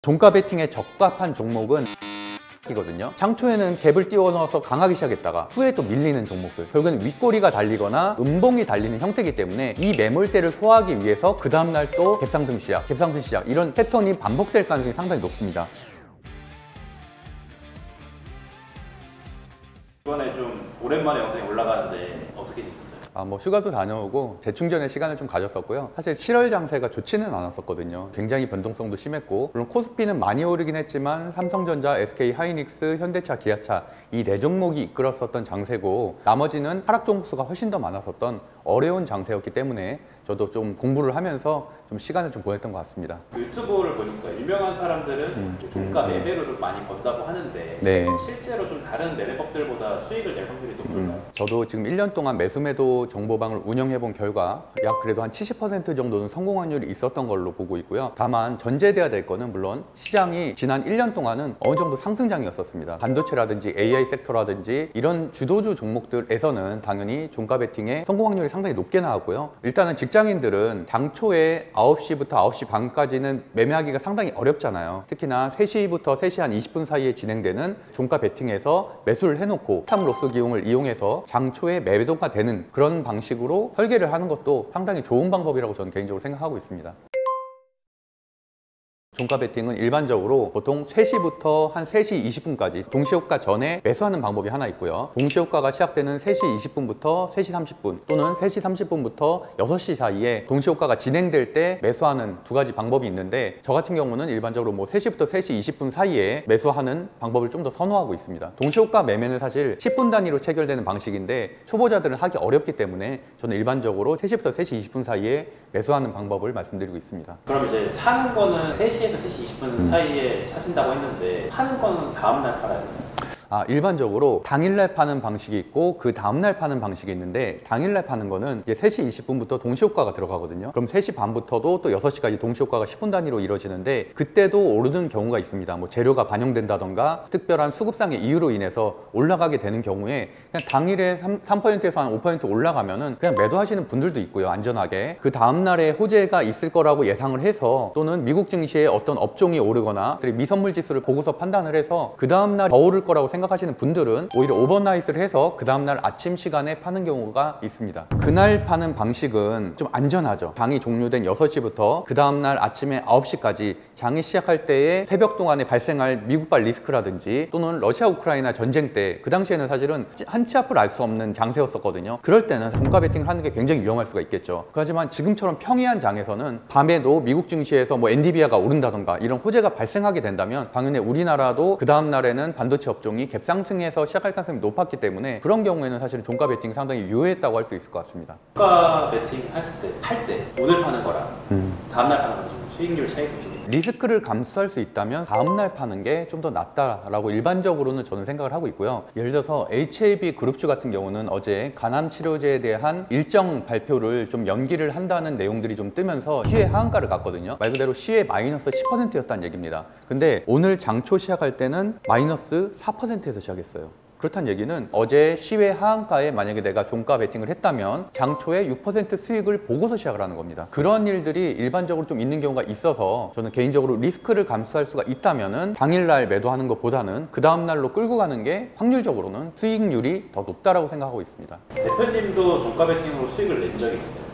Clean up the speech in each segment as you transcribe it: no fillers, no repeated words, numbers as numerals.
종가 베팅에 적합한 종목은 이거든요. 장초에는 갭을 띄워 넣어서 강하게 시작했다가 후에 또 밀리는 종목들, 결국은 윗꼬리가 달리거나 음봉이 달리는 형태이기 때문에 이 매물대를 소화하기 위해서 그 다음날 또 갭상승 시작, 갭상승 시작, 이런 패턴이 반복될 가능성이 상당히 높습니다. 이번에 좀 오랜만에 영상이 올라가는데 어떻게 되셨어요? 휴가도 다녀오고 재충전의 시간을 좀 가졌었고요. 사실 7월 장세가 좋지는 않았었거든요. 굉장히 변동성도 심했고, 물론 코스피는 많이 오르긴 했지만 삼성전자, SK 하이닉스, 현대차, 기아차 이 네 종목이 이끌었었던 장세고, 나머지는 하락 종목 수가 훨씬 더 많았었던 어려운 장세였기 때문에 저도 좀 공부를 하면서 좀 시간을 좀 보냈던 것 같습니다. 유튜브를 보니까 유명한 사람들은 종가 매매로 좀 많이 번다고 하는데 네. 실제로 좀 다른 매매법들보다 수익을 낼 확률이 높을까요? 저도 지금 1년 동안 매수매도 정보방을 운영해 본 결과 약 그래도 한 70% 정도는 성공 확률이 있었던 걸로 보고 있고요. 다만 전제돼야 될 거는 물론 시장이 지난 1년 동안은 어느 정도 상승장이었었습니다. 반도체라든지 AI 섹터라든지 이런 주도주 종목들에서는 당연히 종가 베팅의 성공 확률이 상당히 높게 나왔고요. 일단은 직장인들은 당초에 9시부터 9시 반까지는 매매하기가 상당히 어렵잖아요. 특히나 3시부터 3시 한 20분 사이에 진행되는 종가 베팅에서 매수를 해놓고 스탑로스 기용을 이용해서 장초에 매도가 되는 그런 방식으로 설계를 하는 것도 상당히 좋은 방법이라고 저는 개인적으로 생각하고 있습니다. 종가 베팅은 일반적으로 보통 3시부터 한 3시 20분까지 동시효과 전에 매수하는 방법이 하나 있고요. 동시효과가 시작되는 3시 20분부터 3시 30분 또는 3시 30분부터 6시 사이에 동시효과가 진행될 때 매수하는 두 가지 방법이 있는데, 저 같은 경우는 일반적으로 3시부터 3시 20분 사이에 매수하는 방법을 좀 더 선호하고 있습니다. 동시효과 매매는 사실 10분 단위로 체결되는 방식인데 초보자들은 하기 어렵기 때문에 저는 일반적으로 3시부터 3시 20분 사이에 매수하는 방법을 말씀드리고 있습니다. 그럼 이제 사는 거는 3시에서 3시 20분 사이에 사신다고 했는데 파는 거는 다음날 팔아야 돼요? 일반적으로 당일날 파는 방식이 있고 그 다음날 파는 방식이 있는데, 당일날 파는 거는 이제 3시 20분부터 동시효과가 들어가거든요. 그럼 3시 반부터도 또 6시까지 동시효과가 10분 단위로 이루어지는데, 그때도 오르는 경우가 있습니다. 재료가 반영된다던가 특별한 수급상의 이유로 인해서 올라가게 되는 경우에 그냥 당일에 3%에서 한 5% 올라가면은 그냥 매도하시는 분들도 있고요. 안전하게 그 다음날에 호재가 있을 거라고 예상을 해서, 또는 미국 증시에 어떤 업종이 오르거나 미선물 지수를 보고서 판단을 해서 그 다음날 더 오를 거라고 생각하시는 분들은 오히려 오버나잇을 해서 그 다음날 아침 시간에 파는 경우가 있습니다. 그날 파는 방식은 좀 안전하죠. 장이 종료된 6시부터 그 다음날 아침에 9시까지 장이 시작할 때에 새벽 동안에 발생할 미국발 리스크라든지 또는 러시아 우크라이나 전쟁 때, 그 당시에는 사실은 한 치 앞을 알 수 없는 장세였었거든요. 그럴 때는 종가 베팅을 하는 게 굉장히 위험할 수가 있겠죠. 하지만 지금처럼 평이한 장에서는 밤에도 미국 증시에서 엔비디아가 오른다던가 이런 호재가 발생하게 된다면 당연히 우리나라도 그 다음날에는 반도체 업종이 갭상승에서 시작할 가능성이 높았기 때문에, 그런 경우에는 사실은 종가 베팅이 상당히 유효했다고 할 수 있을 것 같습니다. 종가 베팅 팔 때 오늘 파는 거랑 다음날 파는 거랑 좀 수익률 차이도 좀 있나요? 리스크를 감수할 수 있다면 다음날 파는 게 좀 더 낫다라고 일반적으로는 저는 생각을 하고 있고요. 예를 들어서 HAB 그룹주 같은 경우는 어제 간암 치료제에 대한 일정 발표를 좀 연기를 한다는 내용들이 좀 뜨면서 시외 하한가를 갔거든요. 말 그대로 시외 마이너스 10%였다는 얘기입니다. 근데 오늘 장초 시작할 때는 마이너스 4%에서 시작했어요. 그렇다는 얘기는 어제 시외 하한가에 만약에 내가 종가 베팅을 했다면 장초에 6% 수익을 보고서 시작을 하는 겁니다. 그런 일들이 일반적으로 좀 있는 경우가 있어서 저는 개인적으로 리스크를 감수할 수가 있다면은 당일날 매도하는 것보다는 그 다음날로 끌고 가는 게 확률적으로는 수익률이 더 높다라고 생각하고 있습니다. 대표님도 종가 베팅으로 수익을 낸 적이 있어요?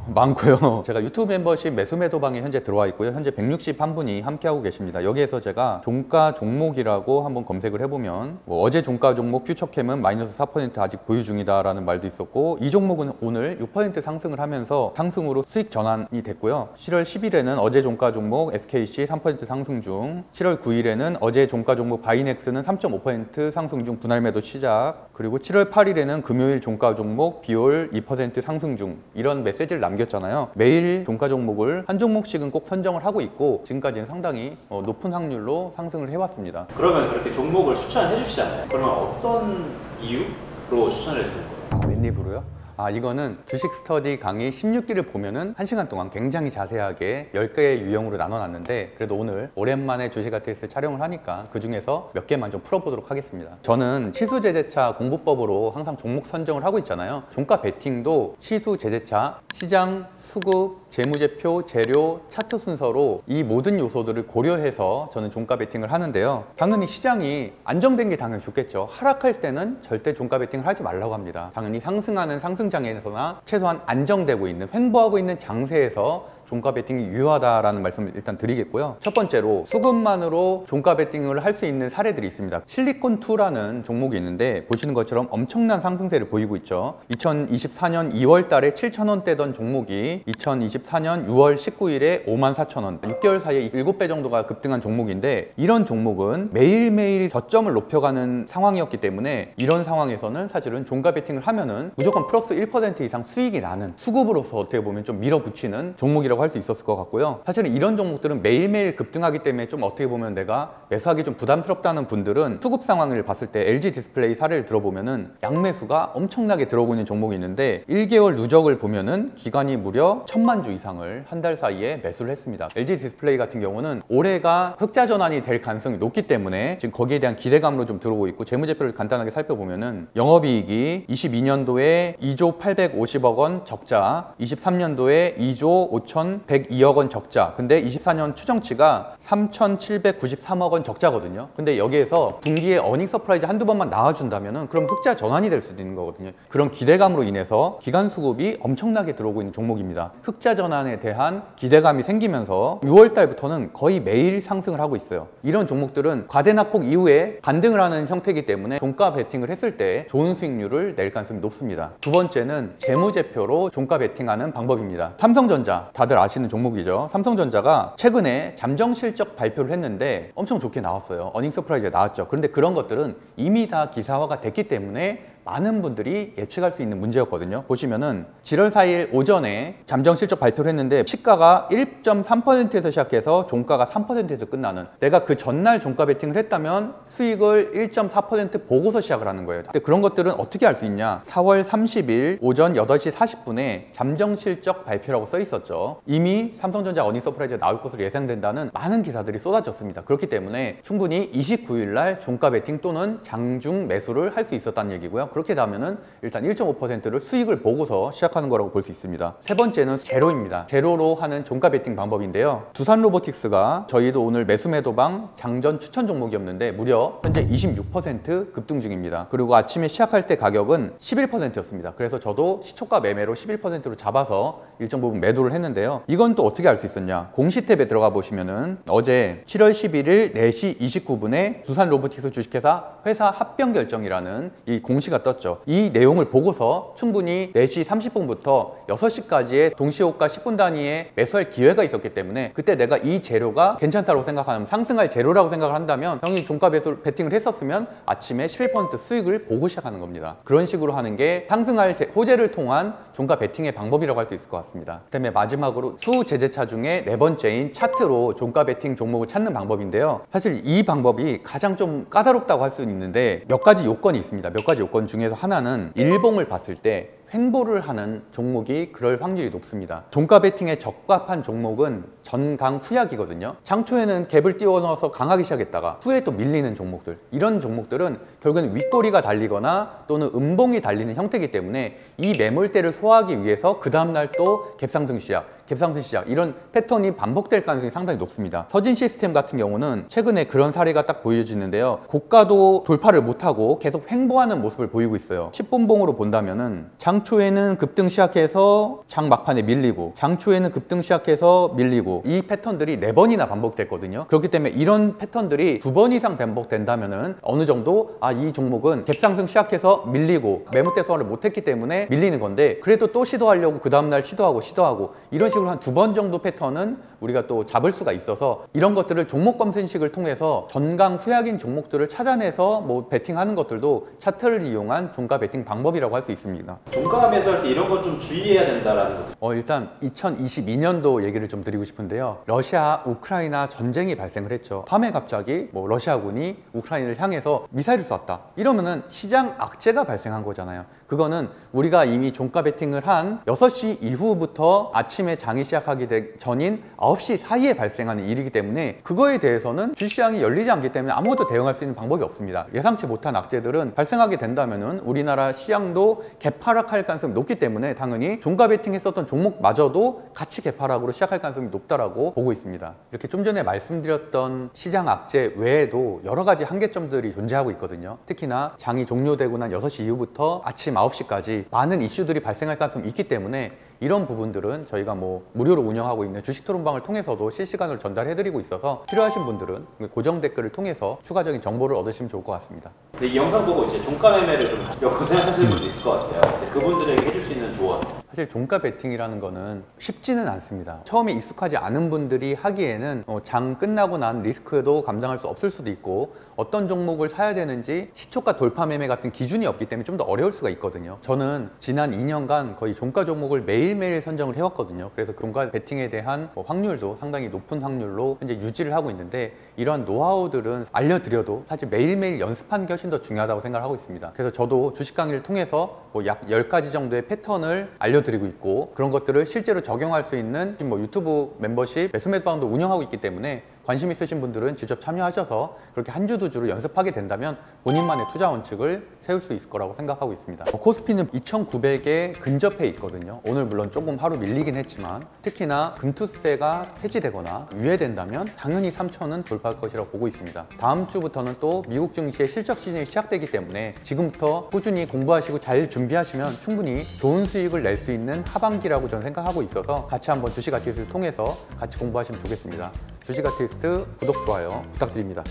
많고요. 제가 유튜브 멤버십 매수매도방에 현재 들어와 있고요. 현재 161분이 함께하고 계십니다. 여기에서 제가 종가 종목이라고 한번 검색을 해보면 어제 종가 종목 퓨처캠은 마이너스 4% 아직 보유 중이다 라는 말도 있었고, 이 종목은 오늘 6% 상승을 하면서 상승으로 수익 전환이 됐고요. 7월 10일에는 어제 종가 종목 SKC 3% 상승 중, 7월 9일에는 어제 종가 종목 바이넥스는 3.5% 상승 중 분할 매도 시작, 그리고 7월 8일에는 금요일 종가 종목 비올 2% 상승 중, 이런 메시지를 남겼잖아요. 매일 종가 종목을 한 종목씩은 꼭 선정을 하고 있고 지금까지는 상당히 높은 확률로 상승을 해왔습니다. 그러면 그렇게 종목을 추천해 주시잖아요. 그러면 어떤 이유로 추천해 주는 거예요? 웬리브로요? 이거는 주식 스터디 강의 16기를 보면은 1시간 동안 굉장히 자세하게 10개의 유형으로 나눠놨는데, 그래도 오늘 오랜만에 주식 아티스트 촬영을 하니까 그 중에서 몇 개만 좀 풀어보도록 하겠습니다. 저는 시수제재차 공부법으로 항상 종목 선정을 하고 있잖아요. 종가 베팅도 시수제재차, 시장, 수급, 재무제표, 재료, 차트 순서로 이 모든 요소들을 고려해서 저는 종가 베팅을 하는데요. 당연히 시장이 안정된 게 당연히 좋겠죠. 하락할 때는 절대 종가 베팅을 하지 말라고 합니다. 당연히 상승하는 상승장에서나 최소한 안정되고 있는, 횡보하고 있는 장세에서 종가 베팅이 유효하다라는 말씀을 일단 드리겠고요. 첫 번째로 수급만으로 종가 베팅을 할 수 있는 사례들이 있습니다. 실리콘2라는 종목이 있는데 보시는 것처럼 엄청난 상승세를 보이고 있죠. 2024년 2월 달에 7,000원대던 종목이 2024년 6월 19일에 54,000원, 6개월 사이에 7배 정도가 급등한 종목인데, 이런 종목은 매일매일 저점을 높여가는 상황이었기 때문에 이런 상황에서는 사실은 종가 베팅을 하면은 무조건 플러스 1% 이상 수익이 나는, 수급으로서 어떻게 보면 좀 밀어붙이는 종목이라고 할 수 있었을 것 같고요. 사실은 이런 종목들은 매일매일 급등하기 때문에 좀 어떻게 보면 내가 매수하기 좀 부담스럽다는 분들은 수급 상황을 봤을 때 LG 디스플레이 사례를 들어보면은 양매수가 엄청나게 들어오고 있는 종목이 있는데 1개월 누적을 보면은 기간이 무려 1,000만 주 이상을 한 달 사이에 매수를 했습니다. LG 디스플레이 같은 경우는 올해가 흑자 전환이 될 가능성이 높기 때문에 지금 거기에 대한 기대감으로 좀 들어오고 있고, 재무제표를 간단하게 살펴보면은 영업이익이 22년도에 2조 850억 원 적자, 23년도에 2조 5,102억 원 적자, 근데 24년 추정치가 3,793억 원 적자거든요. 근데 여기에서 분기에 어닝 서프라이즈 한두 번만 나와준다면은 그럼 흑자 전환이 될 수도 있는 거거든요. 그런 기대감으로 인해서 기간 수급이 엄청나게 들어오고 있는 종목입니다. 흑자 전환에 대한 기대감이 생기면서 6월 달부터는 거의 매일 상승을 하고 있어요. 이런 종목들은 과대낙폭 이후에 반등을 하는 형태이기 때문에 종가 베팅을 했을 때 좋은 수익률을 낼 가능성이 높습니다. 두 번째는 재무제표로 종가 베팅하는 방법입니다. 삼성전자, 다들 아시는 종목이죠. 삼성전자가 최근에 잠정 실적 발표를 했는데 엄청 좋게 나왔어요. 어닝 서프라이즈가 나왔죠. 그런데 그런 것들은 이미 다 기사화가 됐기 때문에 많은 분들이 예측할 수 있는 문제였거든요. 보시면은 7월 4일 오전에 잠정 실적 발표를 했는데 시가가 1.3%에서 시작해서 종가가 3%에서 끝나는, 내가 그 전날 종가 베팅을 했다면 수익을 1.4% 보고서 시작을 하는 거예요. 근데 그런 것들은 어떻게 알 수 있냐? 4월 30일 오전 8시 40분에 잠정 실적 발표라고 써 있었죠. 이미 삼성전자 어닝 서프라이즈가 나올 것으로 예상된다는 많은 기사들이 쏟아졌습니다. 그렇기 때문에 충분히 29일 날 종가 베팅 또는 장중 매수를 할 수 있었다는 얘기고요. 그렇게 되면은 일단 1.5%를 수익을 보고서 시작하는 거라고 볼 수 있습니다. 세 번째는 제로입니다. 제로로 하는 종가 베팅 방법인데요. 두산 로보틱스가 저희도 오늘 매수 매도방 장전 추천 종목이었는데 무려 현재 26% 급등 중입니다. 그리고 아침에 시작할 때 가격은 11%였습니다. 그래서 저도 시초가 매매로 11%로 잡아서 일정 부분 매도를 했는데요. 이건 또 어떻게 알 수 있었냐? 공시 탭에 들어가 보시면은 어제 7월 11일 4시 29분에 두산 로보틱스 주식회사 회사 합병 결정이라는 이 공시가 떴죠. 이 내용을 보고서 충분히 4시 30분부터 6시까지의 동시호가 10분 단위의 매수할 기회가 있었기 때문에 그때 내가 이 재료가 괜찮다고 생각하면, 상승할 재료라고 생각을 한다면 형이 종가 매수 베팅을 했었으면 아침에 11% 수익을 보고 시작하는 겁니다. 그런 식으로 하는 게 상승할 호재를 통한 종가 베팅의 방법이라고 할 수 있을 것 같습니다. 그다음에 마지막으로 수제재차 중에 네 번째인 차트로 종가 베팅 종목을 찾는 방법인데요. 사실 이 방법이 가장 좀 까다롭다고 할 수 있는데 몇 가지 요건이 있습니다. 몇 가지 요건 중에서 하나는 일봉을 봤을 때 횡보를 하는 종목이 그럴 확률이 높습니다. 종가 베팅에 적합한 종목은 전강 후약이거든요. 장초에는 갭을 띄워 넣어서 강하게 시작했다가 후에 또 밀리는 종목들, 이런 종목들은 결국은 윗꼬리가 달리거나 또는 음봉이 달리는 형태이기 때문에 이 매물대를 소화하기 위해서 그 다음날 또 갭상승 시작, 이런 패턴이 반복될 가능성이 상당히 높습니다. 서진 시스템 같은 경우는 최근에 그런 사례가 딱 보여지는데요. 고가도 돌파를 못하고 계속 횡보하는 모습을 보이고 있어요. 10분봉으로 본다면은 장초에는 급등 시작해서 장 막판에 밀리고, 장초에는 급등 시작해서 밀리고, 이 패턴들이 4번이나 반복됐거든요. 그렇기 때문에 이런 패턴들이 2번 이상 반복된다면은 어느 정도 이 종목은 갭상승 시작해서 밀리고 매물대 소화를 못했기 때문에 밀리는 건데, 그래도 또 시도하려고 그 다음날 시도하고 이런 식으로 한 2번 정도 패턴은 우리가 또 잡을 수가 있어서 이런 것들을 종목 검색식을 통해서 전강 후약인 종목들을 찾아내서 뭐 베팅하는 것들도 차트를 이용한 종가 베팅 방법이라고 할 수 있습니다. 종가 매수할 때 이런 것 좀 주의해야 된다라는 거죠. 일단 2022년도 얘기를 좀 드리고 싶은데요. 러시아 우크라이나 전쟁이 발생을 했죠. 밤에 갑자기 뭐 러시아군이 우크라이나를 향해서 미사일을 쐈다, 이러면은 시장 악재가 발생한 거잖아요. 그거는 우리가 이미 종가 베팅을 한 6시 이후부터 아침에 장이 시작하기 전인 9시 사이에 발생하는 일이기 때문에 그거에 대해서는 주시장이 열리지 않기 때문에 아무것도 대응할 수 있는 방법이 없습니다. 예상치 못한 악재들은 발생하게 된다면은 우리나라 시장도 개파락할 가능성이 높기 때문에 당연히 종가 베팅했었던 종목마저도 같이 개파락으로 시작할 가능성이 높다라고 보고 있습니다. 이렇게 좀 전에 말씀드렸던 시장 악재 외에도 여러 가지 한계점들이 존재하고 있거든요. 특히나 장이 종료되고 난 6시 이후부터 아침 9시까지 많은 이슈들이 발생할 가능성이 있기 때문에 이런 부분들은 저희가 무료로 운영하고 있는 주식 토론방을 통해서도 실시간으로 전달해드리고 있어서 필요하신 분들은 고정 댓글을 통해서 추가적인 정보를 얻으시면 좋을 것 같습니다. 근데 이 영상 보고 이제 종가 매매를 좀 엮어 생각하시는 분도 있을 것 같아요. 근데 그분들에게 해줄 수 있는 조언. 사실 종가 베팅이라는 거는 쉽지는 않습니다. 처음에 익숙하지 않은 분들이 하기에는 장 끝나고 난 리스크도 감당할 수 없을 수도 있고 어떤 종목을 사야 되는지 시초가 돌파 매매 같은 기준이 없기 때문에 좀 더 어려울 수가 있거든요. 저는 지난 2년간 거의 종가 종목을 매일매일 선정을 해왔거든요. 그래서 종가 베팅에 대한 확률도 상당히 높은 확률로 현재 유지를 하고 있는데 이러한 노하우들은 알려드려도 사실 매일매일 연습하는 게 훨씬 더 중요하다고 생각을 하고 있습니다. 그래서 저도 주식 강의를 통해서 약 10가지 정도의 패턴을 알려드리고 있고 그런 것들을 실제로 적용할 수 있는 유튜브 멤버십 매수매도방도 운영하고 있기 때문에 관심 있으신 분들은 직접 참여하셔서 그렇게 한 주 두 주를 연습하게 된다면 본인만의 투자 원칙을 세울 수 있을 거라고 생각하고 있습니다. 코스피는 2,900에 근접해 있거든요. 오늘 물론 조금 하루 밀리긴 했지만 특히나 금투세가 해지되거나 유예된다면 당연히 3,000은 돌파할 것이라고 보고 있습니다. 다음 주부터는 또 미국 증시의 실적 시즌이 시작되기 때문에 지금부터 꾸준히 공부하시고 잘 준비하시면 충분히 좋은 수익을 낼 수 있는 하반기라고 저는 생각하고 있어서 같이 한번 주식 아티스트를 통해서 같이 공부하시면 좋겠습니다. 주식 아티스트 구독, 좋아요 부탁드립니다.